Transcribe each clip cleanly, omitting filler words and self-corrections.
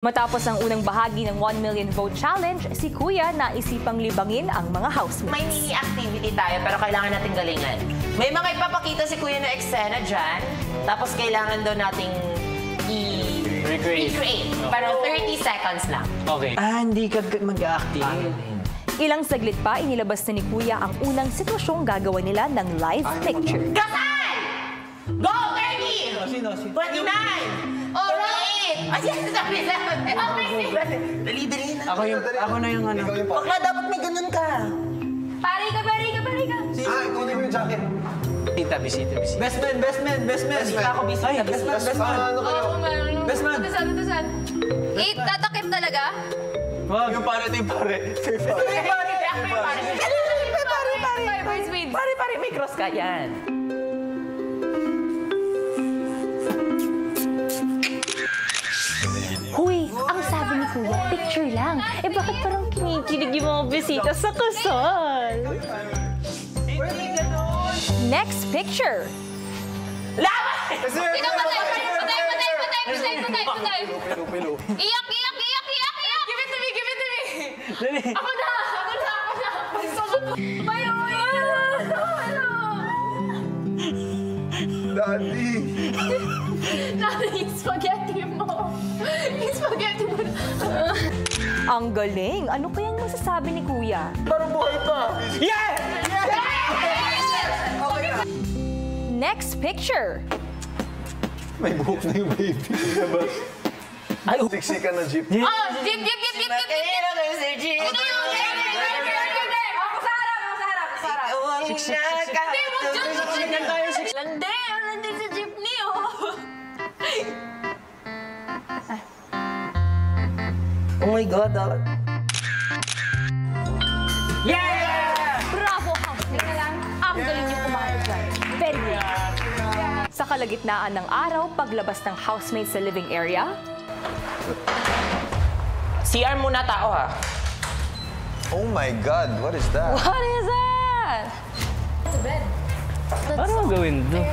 Matapos ang unang bahagi ng 1 million vote challenge, si Kuya naisipang libangin ang mga housemates. May mini-activity tayo pero kailangan nating galingan. May mga ipapakita si Kuya na eksena dyan, tapos kailangan daw nating i-recreate. Pero 30 seconds lang. Okay. Hindi ka mag-active. Ilang saglit pa, inilabas na ni Kuya ang unang sitwasyong gagawa nila ng live picture. Kasal! Go, 30! 29! 48! Ay, sabi na! Dali-dali na. Ako na yung ano. Bakla, dapat may ganun ka. Pari ka! Ikaw na yung jacket. Bisita. Best man. Ako bisita. Best man. Ano kayo? Best man. Tusan. Tatakip talaga? Yung pare ito yung pare. Pare, may cross ka yan. Huy, ang sabi ni Kuya, picture lang. Bakit parang kinikilig yung mga bisita sa kasal? Next picture. Laban! Ikaw, patay! Iyak! Give it to me! Ako na! Bayo! Daddy! Yung spaghetti mo. Ang galing. Ano kayang masasabi ni Kuya? Parang buhay pa! Yeah! Next picture. May buhok na yung baby. Ay, Siksikan na jeep. Jeep! Kanina kayo, Sir G. Ako sa harap! Landi sa jeepney, Oh my God, Bravo, housemates! Ang galing niyo kumain dyan. Very good. Sa kalagitnaan ng araw, paglabas ng housemates sa living area, CR muna tao, ha? Oh my God, what is that? what is that? It's a bed. Ano gawin doon?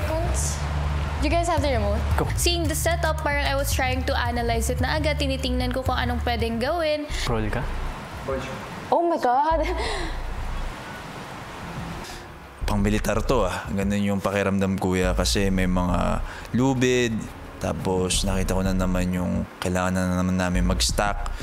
Do you guys have the remote? Seeing the setup, parang I was trying to analyze it na agad. Tinitingnan ko kung anong pwedeng gawin. Roll ka? Oh my God! Pang-militar to Ganun yung pakiramdam, Kuya, kasi may mga lubid. Tapos nakita ko na naman yung kailangan na naman namin mag-stack.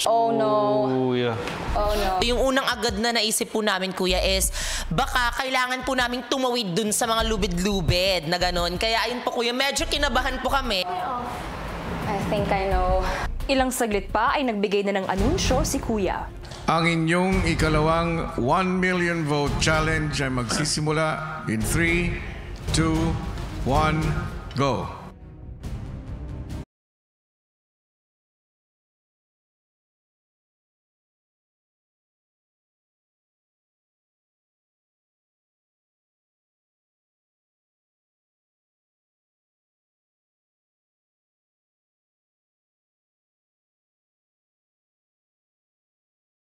Oh no. Kuya. Oh no. Yung unang agad na naisip po namin, Kuya, is baka kailangan po namin tumawid dun sa mga lubid-lubid na gano'n. Kaya ayun po, Kuya, medyo kinabahan po kami. I think I know. Ilang saglit pa ay nagbigay na ng anunsyo si Kuya. Ang inyong ikalawang 1 million vote challenge ay magsisimula in 3, 2, 1, go!